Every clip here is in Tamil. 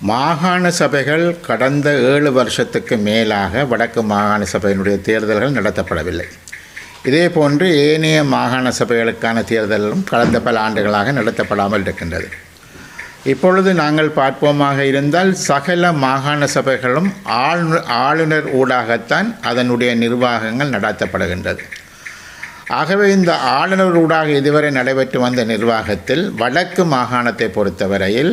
மாகாண சபைகள் கடந்த 7 வருஷத்துக்கு மேலாக வடக்கு மாகாண சபையினுடைய தேர்தல்கள் நடத்தப்படவில்லை. இதே போன்று ஏனைய மாகாண சபைகளுக்கான தேர்தலும் கடந்த பல ஆண்டுகளாக நடத்தப்படாமல் இருக்கின்றது. இப்பொழுது நாங்கள் பார்ப்போமாக இருந்தால் சகல மாகாண சபைகளும் ஆளுநர் ஊடாகத்தான் அதனுடைய நிர்வாகங்கள் நடத்தப்படுகின்றது. ஆகவே இந்த ஆளுநர் ஊடாக இதுவரை நடைபெற்று வந்த நிர்வாகத்தில் வடக்கு மாகாணத்தை பொறுத்தவரையில்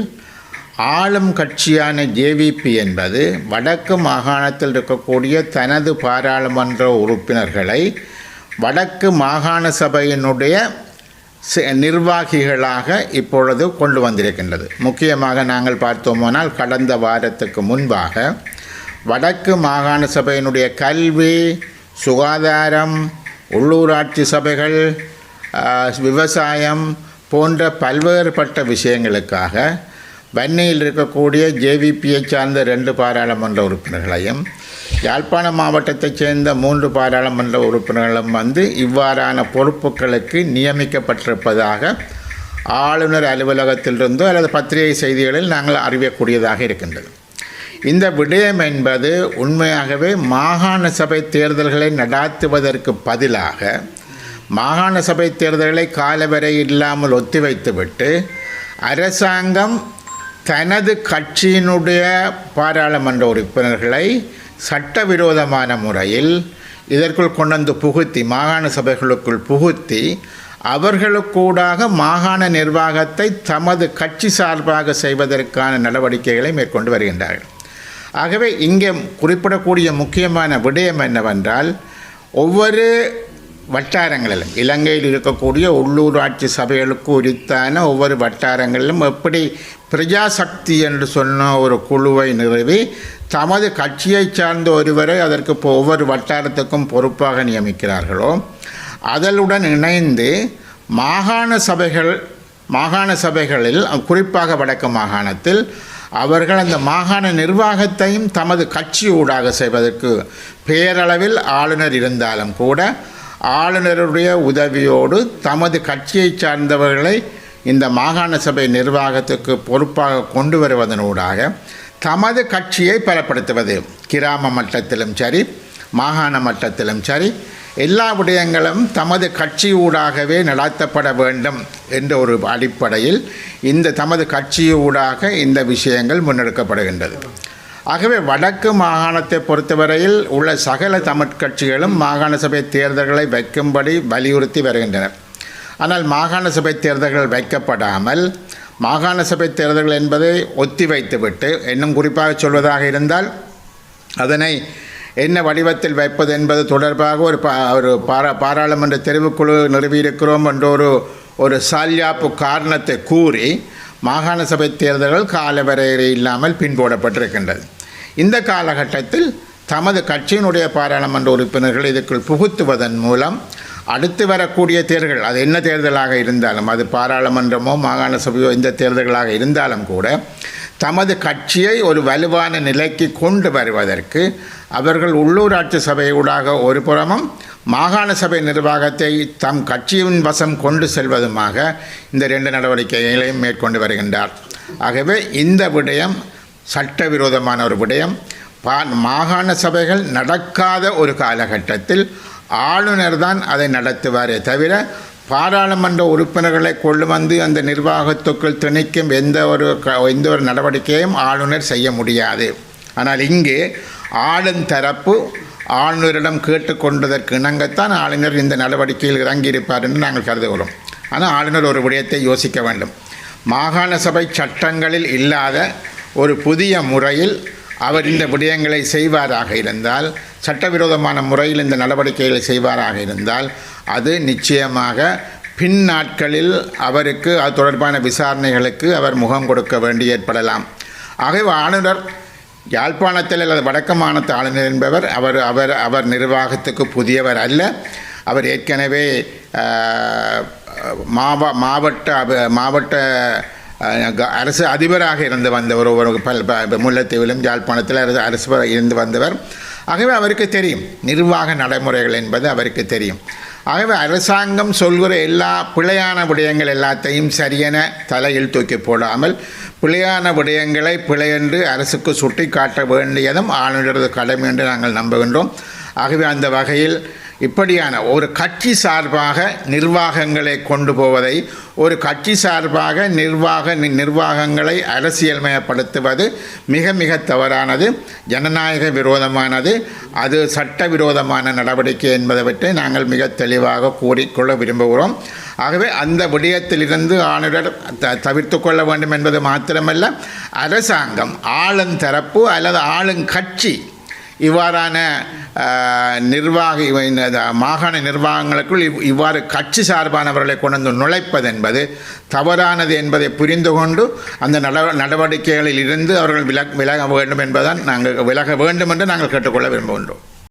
ஆளும் கட்சியான ஜேவிபி என்பது வடக்கு மாகாணத்தில் இருக்கக்கூடிய தனது பாராளுமன்ற உறுப்பினர்களை வடக்கு மாகாண சபையினுடைய நிர்வாகிகளாக இப்பொழுது கொண்டு வந்திருக்கின்றது. முக்கியமாக நாங்கள் பார்த்தோமானால் கடந்த வாரத்துக்கு முன்பாக வடக்கு மாகாண சபையினுடைய கல்வி, சுகாதாரம், உள்ளூராட்சி சபைகள், விவசாயம் போன்ற பல்வேறுபட்ட விஷயங்களுக்காக வன்னியில் இருக்கக்கூடிய ஜேவிபியை சார்ந்த 2 பாராளுமன்ற உறுப்பினர்களையும் யாழ்ப்பாண மாவட்டத்தைச் சேர்ந்த 3 பாராளுமன்ற உறுப்பினர்களும் இவ்வாறான பொறுப்புகளுக்கு நியமிக்கப்பட்டிருப்பதாக ஆளுநர் அலுவலகத்திலிருந்தோ அல்லது பத்திரிகை செய்திகளில் நாங்கள் அறியக்கூடியதாக இருக்கின்றது. இந்த விடயம் என்பது உண்மையாகவே மாகாண சபை தேர்தல்களை நடாத்துவதற்கு பதிலாக மாகாண சபை தேர்தல்களை காலவரை இல்லாமல் ஒத்திவைத்துவிட்டு அரசாங்கம் தனது கட்சியினுடைய பாராளுமன்ற உறுப்பினர்களை சட்டவிரோதமான முறையில் இதற்குள் கொண்டு புகுத்தி மாகாண சபைகளுக்குள் புகுத்தி அவர்களுக்கூடாக மாகாண நிர்வாகத்தை தமது கட்சி சார்பாக செய்வதற்கான நடவடிக்கைகளை மேற்கொண்டு வருகின்றார்கள். ஆகவே இங்கே குறிப்பிடக்கூடிய முக்கியமான விடயம் என்னவென்றால், ஒவ்வொரு வட்டாரங்களிலும் இலங்கையில் இருக்கக்கூடிய உள்ளூராட்சி சபைகளுக்கு உரித்தான ஒவ்வொரு வட்டாரங்களிலும் எப்படி பிரஜாசக்தி என்று சொன்ன ஒரு குழுவை நிறுவி தமது கட்சியை சார்ந்த ஒருவரை அதற்கு ஒவ்வொரு வட்டாரத்துக்கும் பொறுப்பாக நியமிக்கிறார்களோ, அதனுடன் இணைந்து மாகாண சபைகளில் குறிப்பாக வடக்கு மாகாணத்தில் அவர்கள் அந்த மாகாண நிர்வாகத்தையும் தமது கட்சி ஊடாக செய்வதற்கு பேரளவில் ஆளுநர் இருந்தாலும் கூட ஆளுநருடைய உதவியோடு தமது கட்சியை சார்ந்தவர்களை இந்த மாகாண சபை நிர்வாகத்துக்கு பொறுப்பாக கொண்டு வருவதனூடாக தமது கட்சியை பலப்படுத்துவது, கிராம மட்டத்திலும் சரி மாகாண மட்டத்திலும் சரி எல்லா விடயங்களும் தமது கட்சி ஊடாகவே நடத்தப்பட வேண்டும் என்ற ஒரு அடிப்படையில் இந்த தமது கட்சியூடாக இந்த விஷயங்கள் முன்னெடுக்கப்படுகின்றது. ஆகவே வடக்கு மாகாணத்தை பொறுத்தவரையில் உள்ள சகல தமிழ் கட்சிகளும் மாகாண சபை தேர்தல்களை வைக்கும்படி வலியுறுத்தி வருகின்றனர். ஆனால் மாகாண சபை தேர்தல்கள் வைக்கப்படாமல் மாகாண சபை தேர்தல்கள் என்பதை ஒத்தி வைத்துவிட்டு, இன்னும் குறிப்பாக சொல்வதாக இருந்தால் அதனை என்ன வடிவத்தில் வைப்பது என்பது தொடர்பாக ஒரு பாராளுமன்ற தெரிவுக்குழு நிறுவியிருக்கிறோம் என்ற ஒரு சால்யாப்பு காரணத்தை கூறி மாகாண சபை தேர்தல்கள் காலவரையறை இல்லாமல் பின்போடப்பட்டிருக்கின்றது. இந்த காலகட்டத்தில் தமது கட்சியினுடைய பாராளுமன்ற உறுப்பினர்கள் இதற்குள் புகுத்துவதன் மூலம் அடுத்து வரக்கூடிய தேர்தல்கள், அது என்ன தேர்தலாக இருந்தாலும், அது பாராளுமன்றமோ மாகாண சபையோ இந்த தேர்தல்களாக இருந்தாலும் கூட தமது கட்சியை ஒரு வலுவான நிலைக்கு கொண்டு வருவதற்கு அவர்கள் உள்ளூராட்சி சபையூடாக ஒரு புறமும் மாகாண சபை நிர்வாகத்தை தம் கட்சியின் வசம் கொண்டு செல்வதுமாக இந்த 2 நடவடிக்கைகளையும் மேற்கொண்டு வருகின்றார். ஆகவே இந்த விடயம் சட்டவிரோதமான ஒரு விடயம். மாகாண சபைகள் நடக்காத ஒரு காலகட்டத்தில் ஆளுநர் தான் அதை நடத்துவாரே தவிர பாராளுமன்ற உறுப்பினர்களை கொண்டு வந்து அந்த நிர்வாகத்துக்குள் திணிக்கும் எந்த ஒரு நடவடிக்கையும் ஆளுநர் செய்ய முடியாது. ஆனால் இங்கே ஆளும் தரப்பு ஆளுநரிடம் கேட்டுக்கொண்டதற்கு இணங்கத்தான் ஆளுநர் இந்த நடவடிக்கையில் இறங்கியிருப்பார் என்று நாங்கள் கருதுகிறோம். ஆனால் ஆளுநர் ஒரு விடயத்தை யோசிக்க வேண்டும். மாகாண சபை சட்டங்களில் இல்லாத ஒரு புதிய முறையில் அவர் இந்த விடயங்களை செய்வாராக இருந்தால், சட்டவிரோதமான முறையில் இந்த நடவடிக்கைகளை செய்வாராக இருந்தால், அது நிச்சயமாக பின் நாட்களில் அவருக்கு அது தொடர்பான விசாரணைகளுக்கு அவர் முகம் கொடுக்க வேண்டி ஏற்படலாம். ஆகவே ஆளுநர் யாழ்ப்பாணத்தில் அல்லது வடக்கு மாகாணத்து ஆளுநர் என்பவர் அவர் நிர்வாகத்துக்கு புதியவர் அல்ல. அவர் ஏற்கனவே மாவட்ட அரசு அதிபராக இருந்து வந்தவர், முல்லைத்தீவிலும் யாழ்ப்பாணத்தில் அரசு இருந்து வந்தவர். ஆகவே அவருக்கு தெரியும் நிர்வாக நடைமுறைகள் என்பது அவருக்கு தெரியும். ஆகவே அரசாங்கம் சொல்கிற எல்லா பிழையான விடயங்கள் எல்லாத்தையும் சரியென தலையில் தூக்கி போடாமல் பிழையான விடயங்களை பிழை என்று அரசுக்கு சுட்டிக்காட்ட வேண்டியதும் ஆளுநரது கடமை என்று நாங்கள் நம்புகின்றோம். ஆகவே அந்த வகையில் இப்படியான ஒரு கட்சி சார்பாக நிர்வாகங்களை கொண்டு போவதை, ஒரு கட்சி சார்பாக நிர்வாகங்களை அரசியல்மயப்படுத்துவது மிக மிக தவறானது, ஜனநாயக விரோதமானது, அது சட்டவிரோதமான நடவடிக்கை என்பதை நாங்கள் மிக தெளிவாக கூறிக்கொள்ள விரும்புகிறோம். ஆகவே அந்த விடயத்திலிருந்து ஆளுநர் தவிர்த்து கொள்ள வேண்டும் என்பது மாத்திரமல்ல, அரசாங்கம் ஆளுந்தரப்பு அல்லது ஆளுங்கட்சி இவ்வாறான மாகாண நிர்வாகங்களுக்குள் இவ்வாறு கட்சி சார்பானவர்களை கொண்டு நுழைப்பது என்பது தவறானது என்பதை புரிந்து கொண்டு அந்த நடவடிக்கைகளில் இருந்து அவர்கள் விலக வேண்டும் என்பதுதான் விலக வேண்டும் என்று நாங்கள் கேட்டுக்கொள்ள விரும்புகின்றோம்.